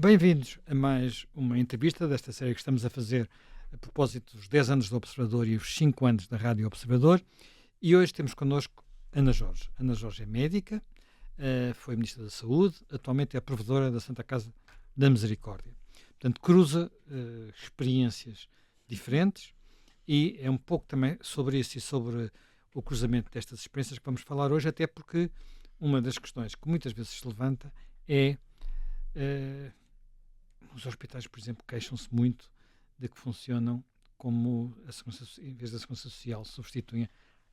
Bem-vindos a mais uma entrevista desta série que estamos a fazer a propósito dos 10 anos do Observador e os 5 anos da Rádio Observador. E hoje temos connosco Ana Jorge. Ana Jorge é médica, foi Ministra da Saúde, atualmente é a provedora da Santa Casa da Misericórdia. Portanto, cruza experiências diferentes e é um pouco também sobre isso e sobre o cruzamento destas experiências que vamos falar hoje, até porque uma das questões que muitas vezes se levanta é os hospitais, por exemplo, queixam-se muito de que funcionam como a segurança, em vez da Segurança Social, substituem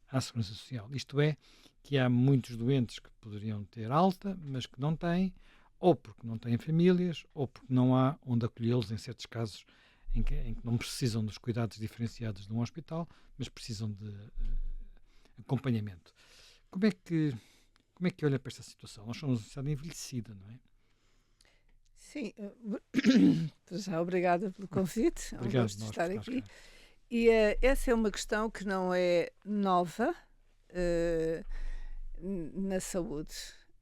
à Segurança Social. Isto é, que há muitos doentes que poderiam ter alta, mas que não têm, ou porque não têm famílias, ou porque não há onde acolhê-los em certos casos em que não precisam dos cuidados diferenciados de um hospital, mas precisam de acompanhamento. Como é que olha para esta situação? Nós somos uma sociedade envelhecida, não é? Sim, já obrigada pelo convite, é um Obrigado, gosto de nós, estar por aqui. cá. E essa é uma questão que não é nova na saúde,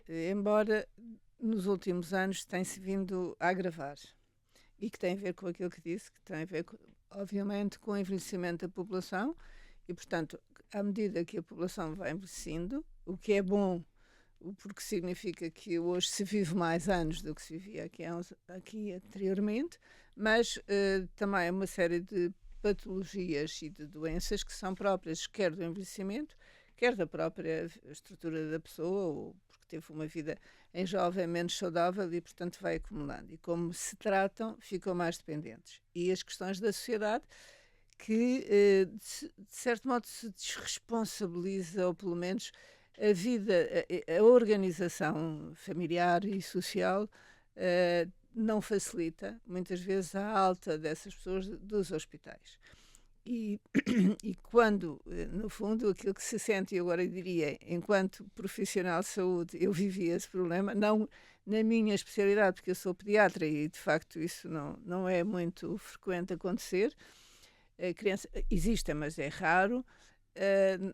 embora nos últimos anos tenha-se vindo a agravar e que tem a ver com aquilo que disse, que tem a ver, obviamente, com o envelhecimento da população e, portanto, à medida que a população vai envelhecendo, o que é bom porque significa que hoje se vive mais anos do que se vivia aqui anteriormente, mas também uma série de patologias e de doenças que são próprias quer do envelhecimento, quer da própria estrutura da pessoa, ou porque teve uma vida em jovem menos saudável e, portanto, vai acumulando. E como se tratam, ficam mais dependentes. E as questões da sociedade que, de certo modo, se desresponsabiliza, ou pelo menos a vida, a organização familiar e social não facilita, muitas vezes, a alta dessas pessoas dos hospitais. E, e quando, no fundo, aquilo que se sente, e agora eu diria, enquanto profissional de saúde, eu vivi esse problema, não na minha especialidade, porque eu sou pediatra e, de facto, isso não é muito frequente acontecer. A criança, existe, mas é raro.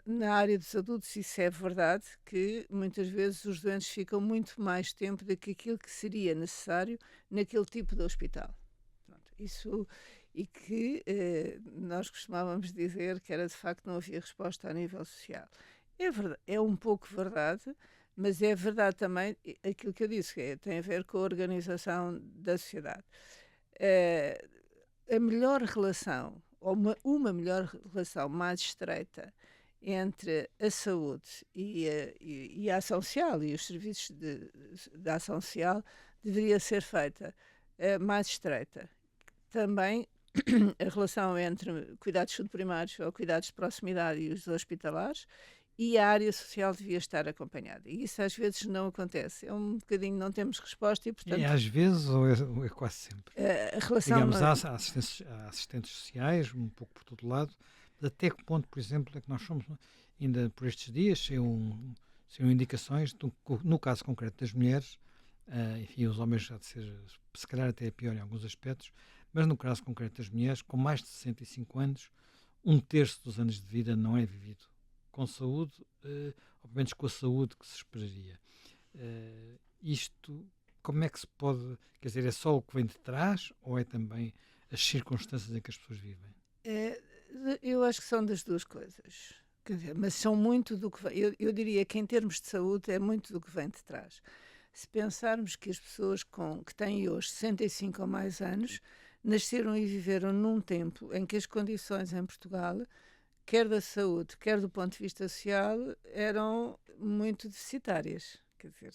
Na área dos adultos isso é verdade, que muitas vezes os doentes ficam muito mais tempo do que aquilo que seria necessário naquele tipo de hospital. Pronto, isso, e que nós costumávamos dizer que era de facto não havia resposta a nível social. É verdade, é um pouco verdade, mas é verdade também aquilo que eu disse, que tem a ver com a organização da sociedade. A melhor relação, ou uma melhor relação mais estreita entre a saúde e a ação social e os serviços da ação social deveria ser feita mais estreita. Também a relação entre cuidados subprimários ou cuidados de proximidade e os hospitalares e a área social devia estar acompanhada. E isso às vezes não acontece. É um bocadinho, não temos resposta e, É portanto, às vezes ou é quase sempre? a relação Digamos, não. há assistentes sociais, um pouco por todo lado, mas até que ponto, por exemplo, é que nós somos, ainda por estes dias, saiam indicações, no caso concreto das mulheres, enfim, os homens já de ser, se calhar até é pior em alguns aspectos, mas no caso concreto das mulheres, com mais de 65 anos, um terço dos anos de vida não é vivido com saúde, ou pelo menos com a saúde que se esperaria. Isto, como é que se pode, quer dizer, é só o que vem de trás ou é também as circunstâncias em que as pessoas vivem? É, eu acho que são das duas coisas. Quer dizer, mas são muito do que vem. Eu diria que em termos de saúde é muito do que vem de trás. Se pensarmos que as pessoas que têm hoje 65 ou mais anos nasceram e viveram num tempo em que as condições em Portugal, quer da saúde, quer do ponto de vista social, eram muito deficitárias. Quer dizer,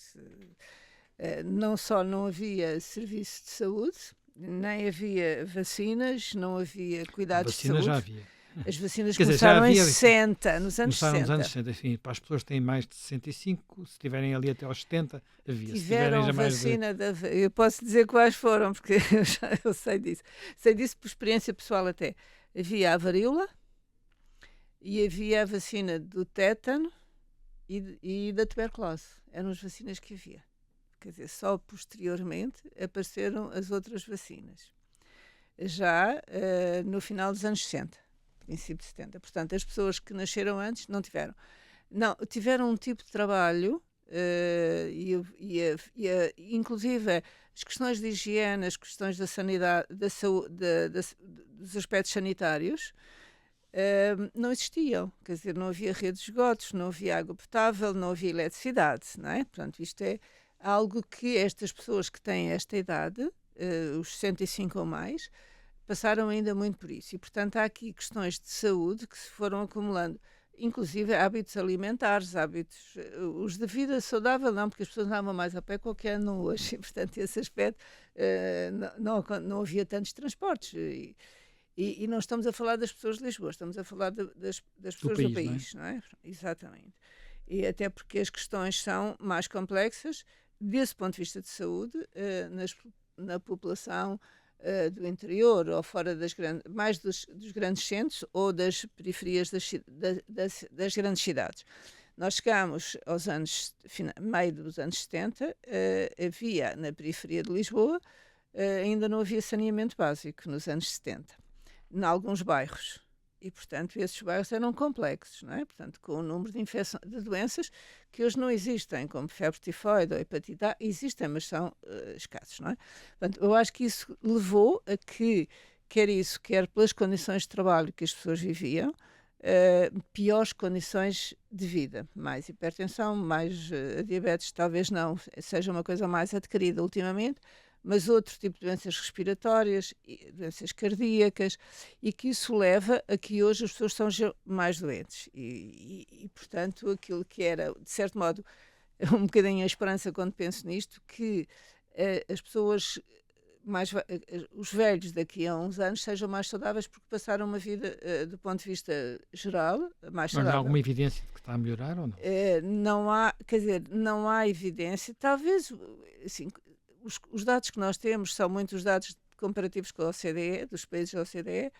não só não havia serviço de saúde, nem havia vacinas, não havia A cuidados de vacina já saúde. havia. As vacinas Quer dizer, já começaram em havia, 60, nos anos começaram nos anos 60. 60, enfim, para as pessoas que têm mais de 65, se estiverem ali até aos 70, havia. Se tiverem Tiveram já mais de... vacina eu posso dizer quais foram, porque eu sei disso. Sei disso por experiência pessoal até. Havia a varíola e havia a vacina do tétano e da tuberculose. Eram as vacinas que havia. Quer dizer, só posteriormente apareceram as outras vacinas. Já no final dos anos 60, princípio de 70. Portanto, as pessoas que nasceram antes não tiveram. Não, tiveram um tipo de trabalho, inclusive as questões de higiene, as questões da sanidade, da saúde, dos aspectos sanitários, não existiam. Quer dizer, não havia redes de esgotos, não havia água potável, não havia eletricidade, não é? Portanto, isto é algo que estas pessoas que têm esta idade, os 65 ou mais, passaram ainda muito por isso. E, portanto, há aqui questões de saúde que se foram acumulando, inclusive hábitos alimentares, hábitos, os de vida saudável, não, porque as pessoas andavam mais a pé qualquer ano hoje, e, portanto, esse aspecto, não havia tantos transportes. E não estamos a falar das pessoas de Lisboa, estamos a falar das pessoas do país, não é? Exatamente. E até porque as questões são mais complexas, desse ponto de vista de saúde, na população do interior ou fora mais dos grandes centros ou das periferias das grandes cidades. Nós chegámos aos meio dos anos 70, havia na periferia de Lisboa, ainda não havia saneamento básico nos anos 70, em alguns bairros. E, portanto, esses bairros eram complexos, não é? Portanto, com o número de doenças que hoje não existem, como febre tifoide ou hepatite A, existem, mas são escassos, não é? Portanto, eu acho que isso levou a que, quer pelas condições de trabalho que as pessoas viviam, piores condições de vida. Mais hipertensão, mais diabetes, talvez não, seja uma coisa mais adquirida ultimamente, mas outro tipo de doenças respiratórias, doenças cardíacas, e que isso leva a que hoje as pessoas são mais doentes. E, portanto, aquilo que era, de certo modo, um bocadinho a esperança quando penso nisto, que as pessoas, os velhos daqui a uns anos sejam mais saudáveis porque passaram uma vida, do ponto de vista geral, mais saudável. Mas há alguma evidência de que está a melhorar ou não? Não há, quer dizer, não há evidência, talvez, assim, os dados que nós temos são muitos dados comparativos com a OCDE, dos países da OCDE,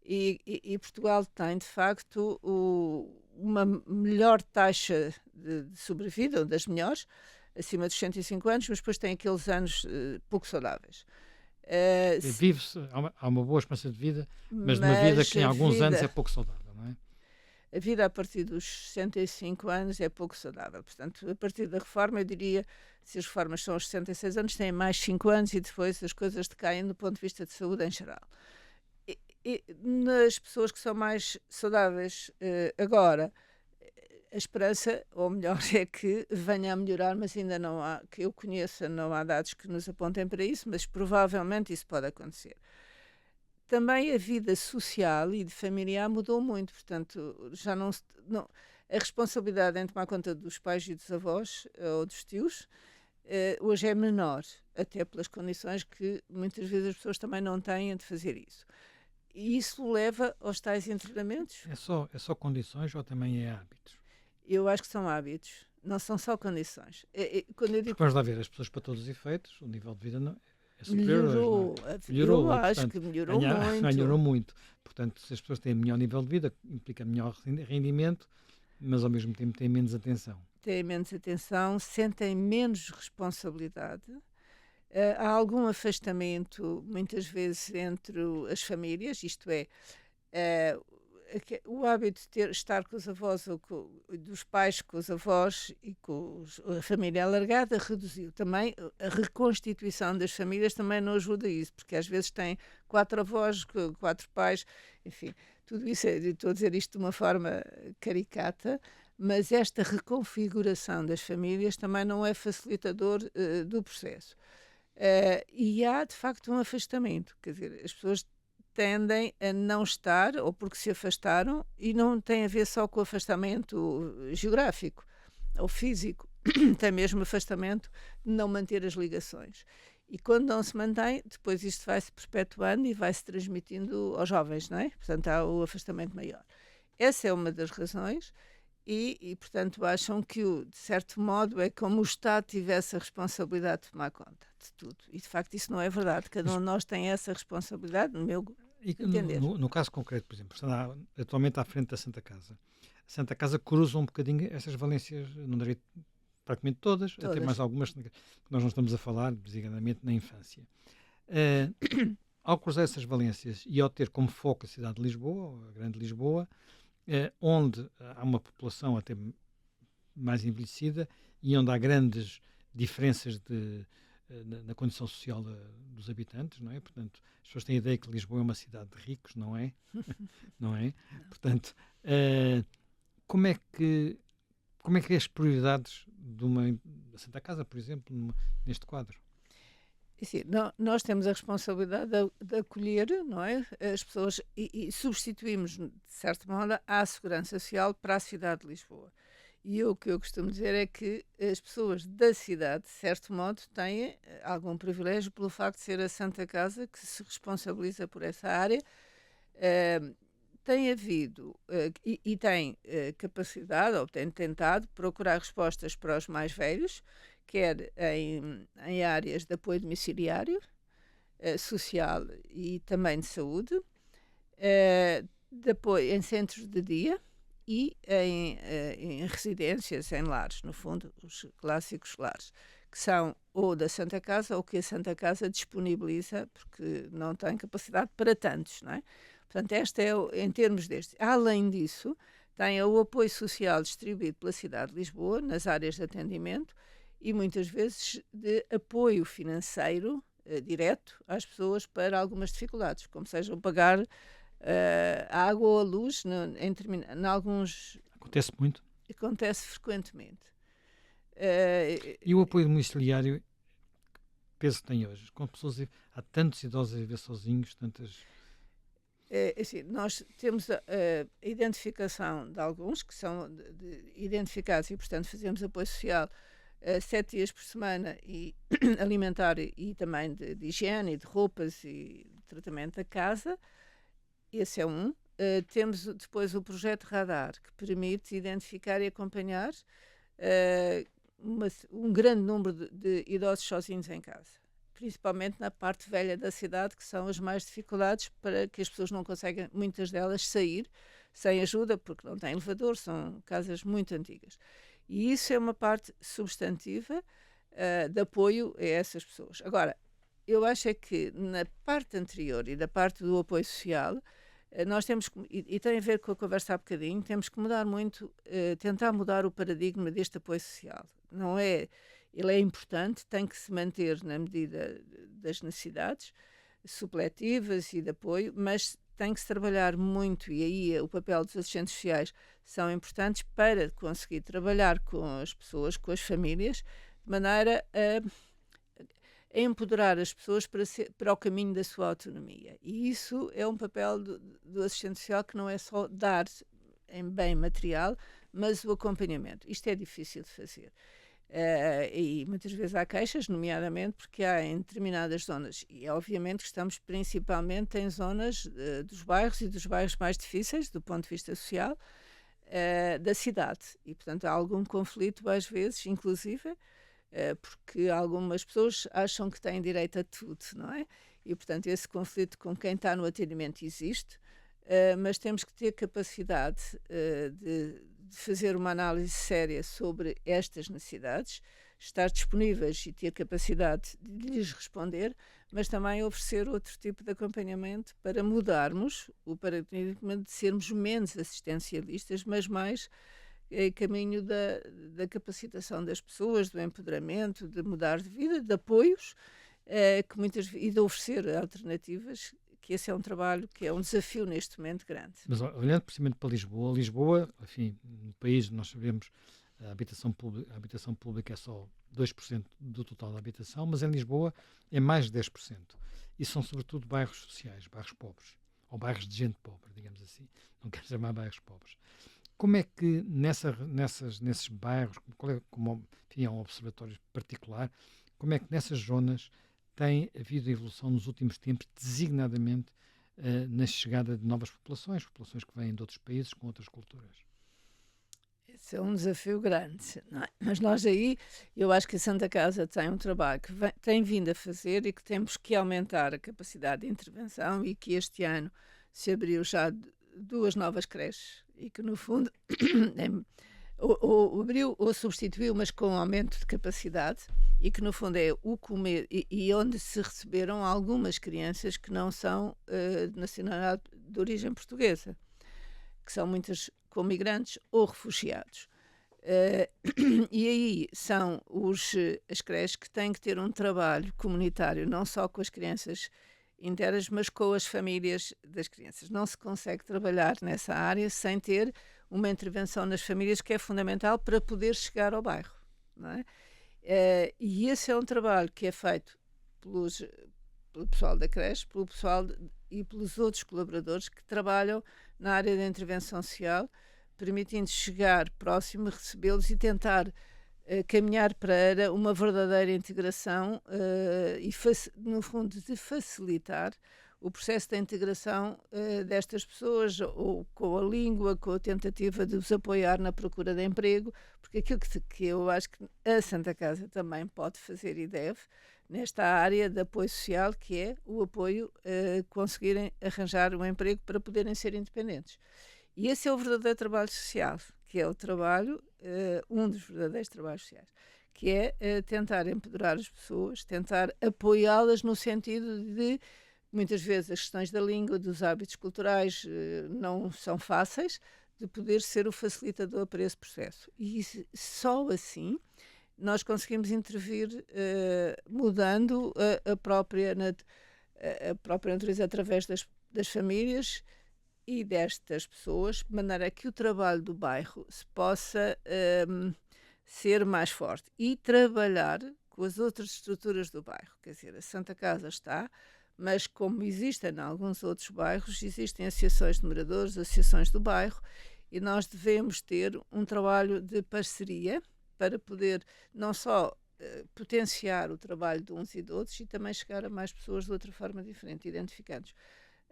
e Portugal tem, de facto, uma melhor taxa de sobrevida, ou das melhores, acima dos 105 anos, mas depois tem aqueles anos pouco saudáveis. Vive-se, há uma boa esperança de vida, mas numa vida que em alguns anos é pouco saudável, não é? A vida a partir dos 65 anos é pouco saudável. Portanto, a partir da reforma, eu diria, se as reformas são aos 66 anos, têm mais 5 anos e depois as coisas decaem do ponto de vista de saúde em geral. E nas pessoas que são mais saudáveis agora, a esperança, ou melhor, é que venha a melhorar, mas ainda não há, que eu conheça, não há dados que nos apontem para isso, mas provavelmente isso pode acontecer. Também a vida social e de familiar mudou muito, portanto, já não a responsabilidade em tomar conta dos pais e dos avós ou dos tios hoje é menor, até pelas condições que muitas vezes as pessoas também não têm de fazer isso. E isso leva aos tais internamentos. É só condições ou também é hábitos? Eu acho que são hábitos, não são só condições. Quando eu digo... Vamos lá ver, as pessoas para todos os efeitos, o nível de vida não é superior melhorou, hoje, melhorou. Eu acho que melhorou muito. Melhorou muito. Portanto, se as pessoas têm melhor nível de vida, implica melhor rendimento, mas ao mesmo tempo têm menos atenção. Têm menos atenção, sentem menos responsabilidade. Há algum afastamento, muitas vezes, entre as famílias, isto é, o hábito de estar com os avós, ou dos pais com os avós e com a família alargada reduziu. Também a reconstituição das famílias também não ajuda a isso, porque às vezes tem 4 avós, 4 pais, enfim, tudo isso, estou a dizer isto de uma forma caricata, mas esta reconfiguração das famílias também não é facilitador do processo. E há, de facto, um afastamento, quer dizer, as pessoas tendem a não estar, ou porque se afastaram, e não tem a ver só com o afastamento geográfico ou físico, tem mesmo afastamento de não manter as ligações. E quando não se mantém, depois isto vai-se perpetuando e vai-se transmitindo aos jovens, não é? Portanto, há o afastamento maior. Essa é uma das razões. E, portanto, acham que, de certo modo, é como o Estado tivesse a responsabilidade de tomar conta de tudo. E, de facto, isso não é verdade. Cada um de nós tem essa responsabilidade, no meu entender. No caso concreto, por exemplo, está atualmente à frente da Santa Casa. A Santa Casa cruza um bocadinho essas valências, não direi praticamente todas, até mais algumas que nós não estamos a falar, designadamente, na infância. Ao cruzar essas valências e ao ter como foco a cidade de Lisboa, a grande Lisboa, onde há uma população até mais envelhecida e onde há grandes diferenças de na condição social dos habitantes, não é? Portanto, as pessoas têm a ideia que Lisboa é uma cidade de ricos, não é? Não é? Portanto, como é que as prioridades da Santa Casa, por exemplo, neste quadro? Sim, nós temos a responsabilidade de acolher, não é, as pessoas e substituímos, de certa maneira, a segurança social para a cidade de Lisboa. E o que eu costumo dizer é que as pessoas da cidade, de certo modo, têm algum privilégio pelo facto de ser a Santa Casa que se responsabiliza por essa área. Tem havido e tem capacidade, ou tem tentado, procurar respostas para os mais velhos, quer em áreas de apoio domiciliário, social e também de saúde, de apoio em centros de dia, e em residências, em lares, no fundo, os clássicos lares, que são ou da Santa Casa ou que a Santa Casa disponibiliza, porque não tem capacidade para tantos, não é? Portanto, esta é em termos deste. Além disso, tem o apoio social distribuído pela cidade de Lisboa, nas áreas de atendimento, e muitas vezes de apoio financeiro direto às pessoas para algumas dificuldades, como sejam pagar a água ou a luz, em alguns... Acontece muito? Acontece frequentemente. E o apoio domiciliário, que peso tem hoje? Com pessoas, há tantos idosos a viver sozinhos, tantas... Assim, nós temos a identificação de alguns que são identificados e, portanto, fazemos apoio social 7 dias por semana e alimentar e também de higiene, de roupas e de tratamento da casa. Esse é um. Temos depois o projeto Radar, que permite identificar e acompanhar um grande número de idosos sozinhos em casa, principalmente na parte velha da cidade, que são as mais dificuldades, para que as pessoas não conseguem, muitas delas, sair sem ajuda, porque não têm elevador, são casas muito antigas. E isso é uma parte substantiva de apoio a essas pessoas. Agora, eu acho é que na parte anterior e da parte do apoio social, nós temos, e tem a ver com a conversa há bocadinho, temos que mudar muito, tentar mudar o paradigma deste apoio social. Não é, ele é importante, tem que se manter na medida das necessidades supletivas e de apoio, mas tem que se trabalhar muito, e aí o papel dos assistentes sociais são importantes para conseguir trabalhar com as pessoas, com as famílias, de maneira a empoderar as pessoas para o caminho da sua autonomia. E isso é um papel do assistente social, que não é só dar em bem material, mas o acompanhamento. Isto é difícil de fazer. E muitas vezes há queixas, nomeadamente porque há em determinadas zonas, e obviamente que estamos principalmente em zonas dos bairros e dos bairros mais difíceis do ponto de vista social da cidade, e portanto há algum conflito às vezes, inclusive porque algumas pessoas acham que têm direito a tudo, não é? E portanto esse conflito com quem está no atendimento existe, mas temos que ter capacidade de fazer uma análise séria sobre estas necessidades, estar disponíveis e ter capacidade de lhes responder, mas também oferecer outro tipo de acompanhamento para mudarmos o paradigma de sermos menos assistencialistas, mas mais caminho da capacitação das pessoas, do empoderamento, de mudar de vida, de apoios e de oferecer alternativas, que esse é um trabalho que é um desafio neste momento grande. Mas olhando precisamente para Lisboa, enfim, no país nós sabemos a habitação pública é só 2% do total da habitação, mas em Lisboa é mais de 10%. E são sobretudo bairros sociais, bairros pobres, ou bairros de gente pobre, digamos assim. Não quero chamar bairros pobres. Como é que nesses bairros, enfim, é um observatório particular, como é que nessas zonas tem havido evolução nos últimos tempos, designadamente na chegada de novas populações que vêm de outros países com outras culturas? Esse é um desafio grande, não é? Mas nós aí, eu acho que a Santa Casa tem um trabalho que tem vindo a fazer e que temos que aumentar a capacidade de intervenção, e que este ano se abriu já 2 novas creches e que no fundo ou abriu ou substituiu, mas com aumento de capacidade, e que no fundo é o comer, e onde se receberam algumas crianças que não são de nacionalidade de origem portuguesa, que são muitas com migrantes ou refugiados. E aí são as creches que têm que ter um trabalho comunitário, não só com as crianças inteiras, mas com as famílias das crianças. Não se consegue trabalhar nessa área sem ter uma intervenção nas famílias que é fundamental para poder chegar ao bairro, não é? E esse é um trabalho que é feito pelo pessoal da creche, pelo pessoal e pelos outros colaboradores que trabalham na área da intervenção social, permitindo chegar próximo, recebê-los e tentar caminhar para uma verdadeira integração e, no fundo, de facilitar o processo de integração destas pessoas, ou com a língua, com a tentativa de os apoiar na procura de emprego, porque aquilo que eu acho que a Santa Casa também pode fazer e deve, nesta área de apoio social, que é o apoio a conseguirem arranjar um emprego para poderem ser independentes. E esse é o verdadeiro trabalho social, que é o trabalho, um dos verdadeiros trabalhos sociais, que é tentar empoderar as pessoas, tentar apoiá-las no sentido de, muitas vezes, as questões da língua, dos hábitos culturais não são fáceis, de poder ser o facilitador para esse processo. E só assim nós conseguimos intervir mudando a própria natureza através das famílias e destas pessoas, de maneira que o trabalho do bairro se possa ser mais forte e trabalhar com as outras estruturas do bairro. Quer dizer, a Santa Casa está, mas como existem em alguns outros bairros, existem associações de moradores, associações do bairro, e nós devemos ter um trabalho de parceria para poder não só potenciar o trabalho de uns e de outros e também chegar a mais pessoas de outra forma diferente, identificando-os.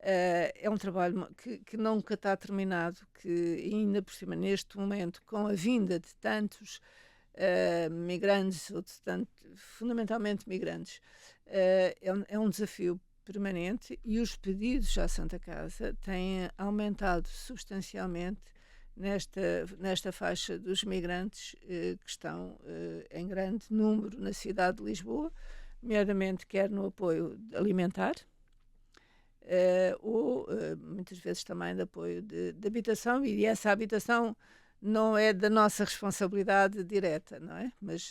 É um trabalho que nunca está terminado, que ainda por cima, neste momento, com a vinda de tantos migrantes, fundamentalmente migrantes, é um desafio permanente e os pedidos à Santa Casa têm aumentado substancialmente nesta faixa dos migrantes que estão em grande número na cidade de Lisboa, nomeadamente quer no apoio alimentar, ou muitas vezes também de apoio de habitação, e essa habitação não é da nossa responsabilidade direta, não é? Mas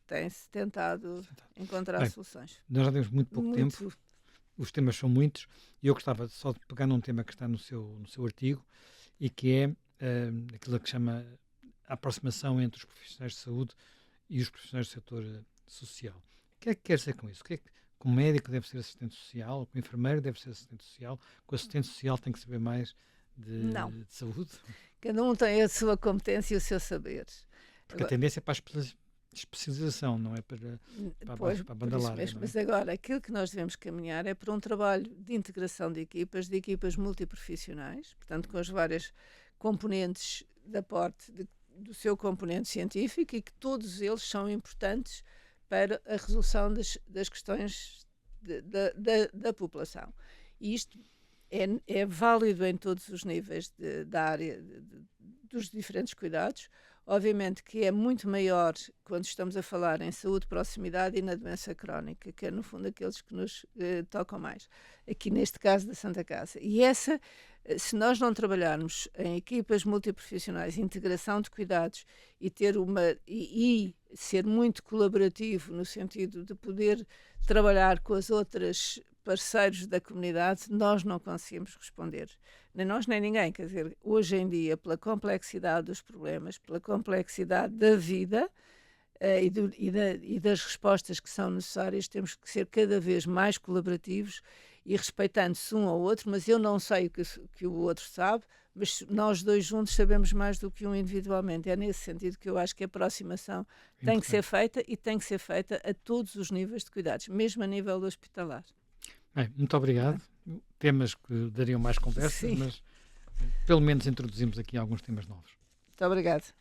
tem-se tentado encontrar soluções. Nós já temos muito pouco tempo, os temas são muitos, e eu gostava só de pegar num tema que está no seu artigo, e que é aquilo que chama a aproximação entre os profissionais de saúde e os profissionais do setor social. O que é que quer dizer com isso? O que é que o médico deve ser assistente social, o enfermeiro deve ser assistente social, o assistente social tem que saber mais de saúde? Cada um tem a sua competência e o seu saber. Porque a tendência é para a especialização, não é para a banda larga. Mas agora, aquilo que nós devemos caminhar é para um trabalho de integração de equipas multiprofissionais, portanto, com as várias componentes de aporte do seu componente científico, e que todos eles são importantes para a resolução das questões da população. E isto é válido em todos os níveis da área dos diferentes cuidados. Obviamente que é muito maior quando estamos a falar em saúde de proximidade e na doença crónica, que é no fundo aqueles que nos tocam mais, aqui neste caso da Santa Casa. E se nós não trabalharmos em equipas multiprofissionais, integração de cuidados e ter e ser muito colaborativo no sentido de poder trabalhar com as outras parceiros da comunidade, nós não conseguimos responder. Nem nós, nem ninguém. Quer dizer, hoje em dia, pela complexidade dos problemas, pela complexidade da vida e das respostas que são necessárias, temos que ser cada vez mais colaborativos e respeitando-se um ao outro, mas eu não sei o que o outro sabe, mas nós dois juntos sabemos mais do que um individualmente. É nesse sentido que eu acho que a aproximação tem que ser feita, e tem que ser feita a todos os níveis de cuidados, mesmo a nível do hospitalar. Bem, muito obrigado. Temas que dariam mais conversas, mas pelo menos introduzimos aqui alguns temas novos. Muito obrigado.